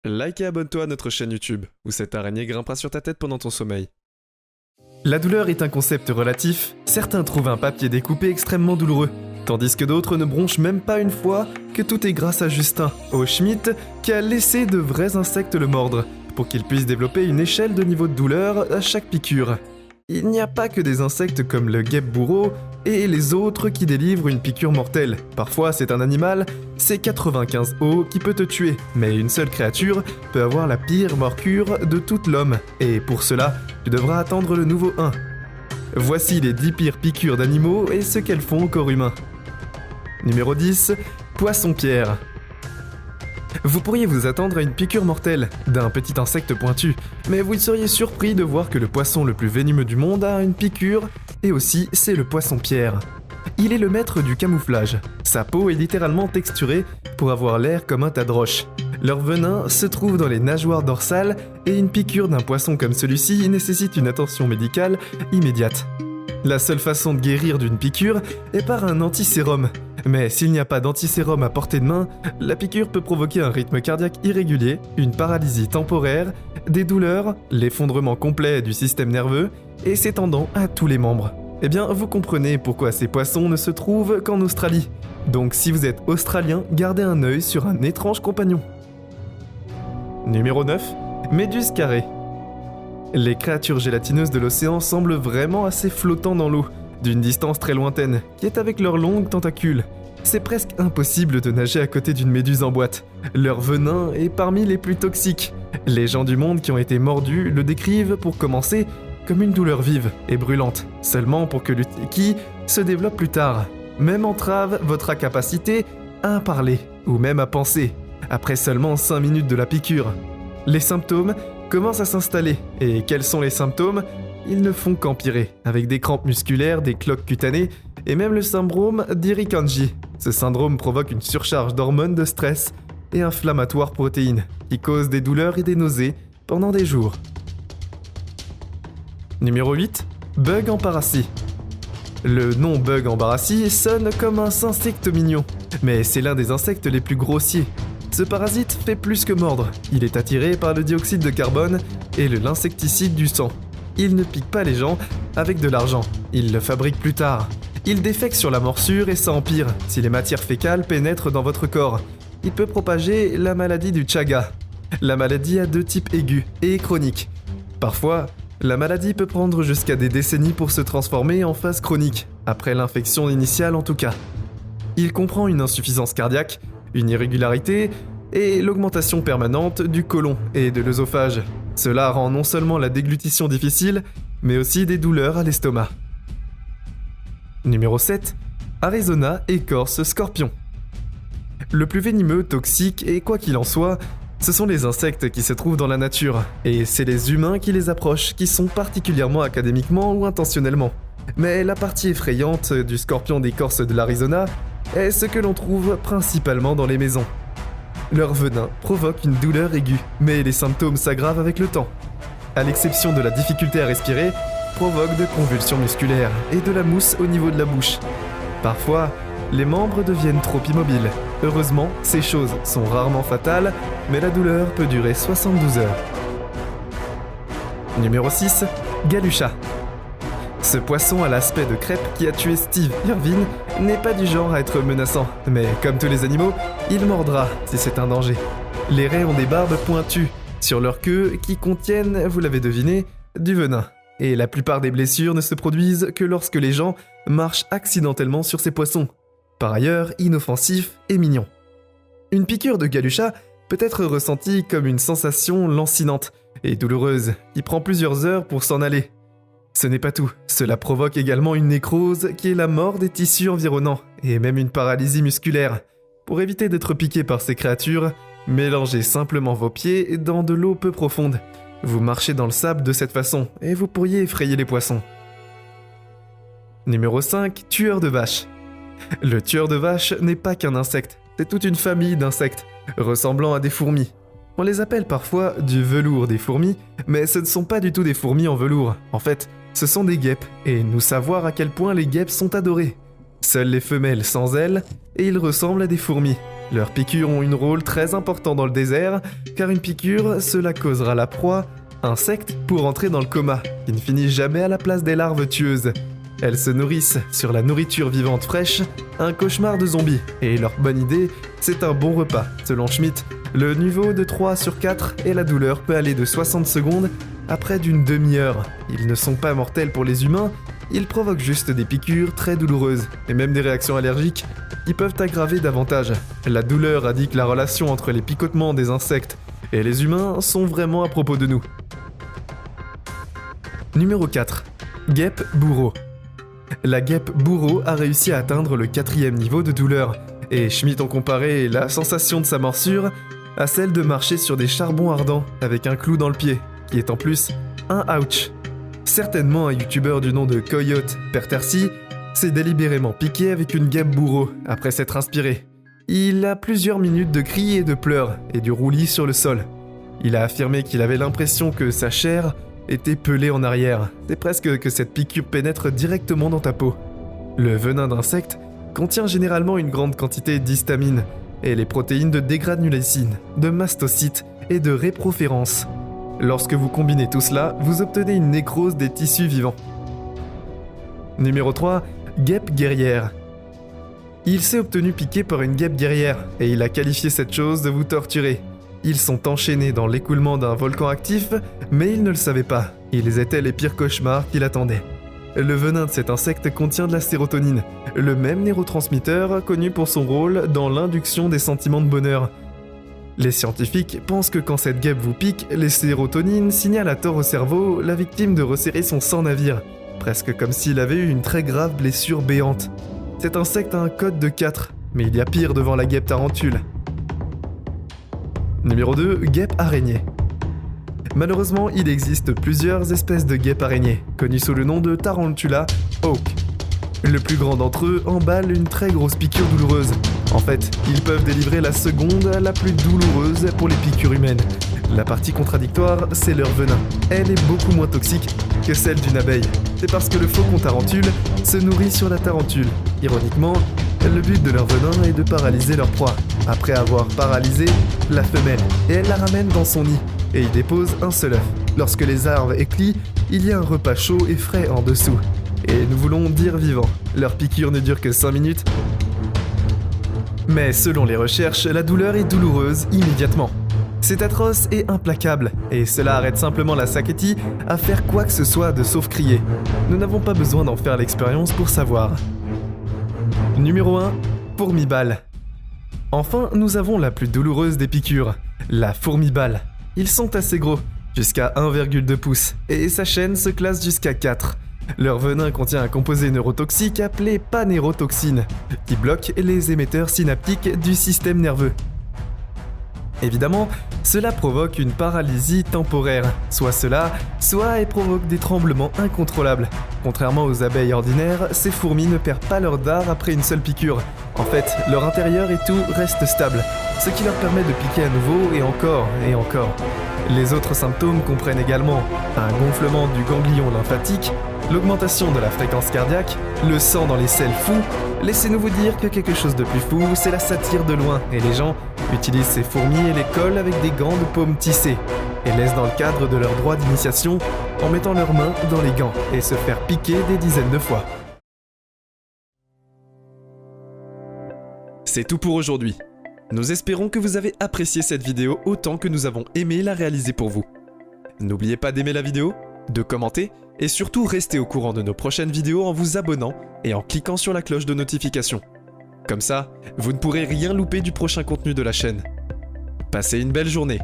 Like et abonne-toi à notre chaîne YouTube, où cette araignée grimpera sur ta tête pendant ton sommeil. La douleur est un concept relatif. Certains trouvent un papier découpé extrêmement douloureux, tandis que d'autres ne bronchent même pas une fois que tout est grâce à Justin, au Schmitt, qui a laissé de vrais insectes le mordre, pour qu'il puisse développer une échelle de niveau de douleur à chaque piqûre. Il n'y a pas que des insectes comme le guêpe bourreau et les autres qui délivrent une piqûre mortelle. Parfois c'est un animal, c'est 95 O qui peut te tuer, mais une seule créature peut avoir la pire morsure de toute l'homme, et pour cela, tu devras attendre le nouveau 1. Voici les 10 pires piqûres d'animaux et ce qu'elles font au corps humain. Numéro 10, poisson-pierre. Vous pourriez vous attendre à une piqûre mortelle d'un petit insecte pointu, mais vous seriez surpris de voir que le poisson le plus venimeux du monde a une piqûre, et aussi c'est le poisson-pierre. Il est le maître du camouflage. Sa peau est littéralement texturée pour avoir l'air comme un tas de roches. Leur venin se trouve dans les nageoires dorsales, et une piqûre d'un poisson comme celui-ci nécessite une attention médicale immédiate. La seule façon de guérir d'une piqûre est par un antisérum. Mais s'il n'y a pas d'antisérum à portée de main, la piqûre peut provoquer un rythme cardiaque irrégulier, une paralysie temporaire, des douleurs, l'effondrement complet du système nerveux et s'étendant à tous les membres. Eh bien, vous comprenez pourquoi ces poissons ne se trouvent qu'en Australie. Donc si vous êtes australien, gardez un œil sur un étrange compagnon. Numéro 9. Méduse carrée. Les créatures gélatineuses de l'océan semblent vraiment assez flottants dans l'eau, d'une distance très lointaine, qui est avec leurs longues tentacules. C'est presque impossible de nager à côté d'une méduse en boîte. Leur venin est parmi les plus toxiques. Les gens du monde qui ont été mordus le décrivent, pour commencer, comme une douleur vive et brûlante, seulement pour que qui se développe plus tard. Même entrave votre incapacité à parler, ou même à penser, après seulement 5 minutes de la piqûre. Les symptômes commencent à s'installer, et quels sont les symptômes ? Ils ne font qu'empirer, avec des crampes musculaires, des cloques cutanées, et même le syndrome d'Irukandji. Ce syndrome provoque une surcharge d'hormones de stress et inflammatoires protéines, qui causent des douleurs et des nausées pendant des jours. Numéro 8. Bug embarrassé. Le nom bug embarrassé sonne comme un insecte mignon, mais c'est l'un des insectes les plus grossiers. Ce parasite fait plus que mordre, il est attiré par le dioxyde de carbone et l'insecticide du sang. Il ne pique pas les gens avec de l'argent, il le fabrique plus tard. Il défecte sur la morsure et ça empire si les matières fécales pénètrent dans votre corps. Il peut propager la maladie du Chaga. La maladie a 2 types aigus et chroniques. Parfois, la maladie peut prendre jusqu'à des décennies pour se transformer en phase chronique, après l'infection initiale en tout cas. Il comprend une insuffisance cardiaque, une irrégularité et l'augmentation permanente du côlon et de l'œsophage. Cela rend non seulement la déglutition difficile, mais aussi des douleurs à l'estomac. Numéro 7. Arizona écorce scorpion. Le plus venimeux, toxique et quoi qu'il en soit, ce sont les insectes qui se trouvent dans la nature, et c'est les humains qui les approchent qui sont particulièrement académiquement ou intentionnellement. Mais la partie effrayante du scorpion d'écorce de l'Arizona est ce que l'on trouve principalement dans les maisons. Leur venin provoque une douleur aiguë, mais les symptômes s'aggravent avec le temps. À l'exception de la difficulté à respirer, provoque de convulsions musculaires et de la mousse au niveau de la bouche. Parfois, les membres deviennent trop immobiles. Heureusement, ces choses sont rarement fatales, mais la douleur peut durer 72 heures. Numéro 6. Galucha. Ce poisson à l'aspect de crêpe qui a tué Steve Irwin n'est pas du genre à être menaçant, mais comme tous les animaux, il mordra si c'est un danger. Les raies ont des barbes pointues sur leur queue qui contiennent, vous l'avez deviné, du venin. Et la plupart des blessures ne se produisent que lorsque les gens marchent accidentellement sur ces poissons. Par ailleurs, inoffensif et mignon. Une piqûre de galucha peut être ressentie comme une sensation lancinante et douloureuse qui prend plusieurs heures pour s'en aller. Ce n'est pas tout, cela provoque également une nécrose qui est la mort des tissus environnants et même une paralysie musculaire. Pour éviter d'être piqué par ces créatures, mélangez simplement vos pieds dans de l'eau peu profonde. Vous marchez dans le sable de cette façon et vous pourriez effrayer les poissons. Numéro 5. Tueur de vaches. Le tueur de vaches n'est pas qu'un insecte, c'est toute une famille d'insectes, ressemblant à des fourmis. On les appelle parfois du velours des fourmis, mais ce ne sont pas du tout des fourmis en velours. En fait, ce sont des guêpes, et nous savoir à quel point les guêpes sont adorées. Seules les femelles sans ailes, et ils ressemblent à des fourmis. Leurs piqûres ont un rôle très important dans le désert, car une piqûre, cela causera la proie, insecte, pour entrer dans le coma, qui ne finit jamais à la place des larves tueuses. Elles se nourrissent sur la nourriture vivante fraîche, un cauchemar de zombies, et leur bonne idée, c'est un bon repas. Selon Schmidt, le niveau de 3 sur 4 et la douleur peut aller de 60 secondes à près d'une demi-heure. Ils ne sont pas mortels pour les humains, ils provoquent juste des piqûres très douloureuses, et même des réactions allergiques qui peuvent aggraver davantage. La douleur indique la relation entre les picotements des insectes et les humains sont vraiment à propos de nous. Numéro 4. Guêpe bourreau. La guêpe bourreau a réussi à atteindre le 4e niveau de douleur, et Schmidt ont comparé la sensation de sa morsure à celle de marcher sur des charbons ardents avec un clou dans le pied, qui est en plus un ouch. Certainement un youtubeur du nom de Coyote Pertersi s'est délibérément piqué avec une guêpe bourreau après s'être inspiré. Il a plusieurs minutes de cris et de pleurs et du roulis sur le sol. Il a affirmé qu'il avait l'impression que sa chair était pelée en arrière. C'est presque que cette piqûre pénètre directement dans ta peau. Le venin d'insecte contient généralement une grande quantité d'histamine et les protéines de dégranulacine, de mastocytes et de réproférence. Lorsque vous combinez tout cela, vous obtenez une nécrose des tissus vivants. Numéro 3. Guêpe guerrière. Il s'est obtenu piqué par une guêpe guerrière et il a qualifié cette chose de vous torturer. Ils sont enchaînés dans l'écoulement d'un volcan actif, mais ils ne le savaient pas. Ils étaient les pires cauchemars qui l'attendaient. Le venin de cet insecte contient de la sérotonine, le même neurotransmetteur connu pour son rôle dans l'induction des sentiments de bonheur. Les scientifiques pensent que quand cette guêpe vous pique, les sérotonines signalent à tort au cerveau la victime de resserrer son sang-navire, presque comme s'il avait eu une très grave blessure béante. Cet insecte a un code de 4, mais il y a pire devant la guêpe tarentule. Numéro 2. Guêpe araignée. Malheureusement, il existe plusieurs espèces de guêpes araignées, connues sous le nom de Tarantula hawk. Le plus grand d'entre eux emballe une très grosse piqûre douloureuse. En fait, ils peuvent délivrer la seconde la plus douloureuse pour les piqûres humaines. La partie contradictoire, c'est leur venin. Elle est beaucoup moins toxique que celle d'une abeille. C'est parce que le faucon tarentule se nourrit sur la tarentule. Ironiquement, le but de leur venin est de paralyser leur proie, après avoir paralysé la femelle, et elle la ramène dans son nid, et y dépose un seul œuf. Lorsque les larves éclient, il y a un repas chaud et frais en dessous. Et nous voulons dire vivant, leur piqûre ne dure que 5 minutes. Mais selon les recherches, la douleur est douloureuse immédiatement. C'est atroce et implacable, et cela arrête simplement la Saketi à faire quoi que ce soit de sauf crier. Nous n'avons pas besoin d'en faire l'expérience pour savoir. Numéro 1. Fourmi-balle. Enfin, nous avons la plus douloureuse des piqûres, la fourmi-balle. Ils sont assez gros, jusqu'à 1,2 pouces, et sa chaîne se classe jusqu'à 4. Leur venin contient un composé neurotoxique appelé panérotoxine, qui bloque les émetteurs synaptiques du système nerveux. Évidemment, cela provoque une paralysie temporaire, soit elle provoque des tremblements incontrôlables. Contrairement aux abeilles ordinaires, ces fourmis ne perdent pas leur dard après une seule piqûre. En fait, leur intérieur et tout reste stable, ce qui leur permet de piquer à nouveau et encore et encore. Les autres symptômes comprennent également un gonflement du ganglion lymphatique, l'augmentation de la fréquence cardiaque, le sang dans les selles fous. Laissez-nous vous dire que quelque chose de plus fou, c'est la satire de loin, et les gens utilisent ces fourmis et les collent avec des gants de paume tissés, et laissent dans le cadre de leur droit d'initiation en mettant leurs mains dans les gants et se faire piquer des dizaines de fois. C'est tout pour aujourd'hui. Nous espérons que vous avez apprécié cette vidéo autant que nous avons aimé la réaliser pour vous. N'oubliez pas d'aimer la vidéo, de commenter et surtout restez au courant de nos prochaines vidéos en vous abonnant et en cliquant sur la cloche de notification. Comme ça, vous ne pourrez rien louper du prochain contenu de la chaîne. Passez une belle journée.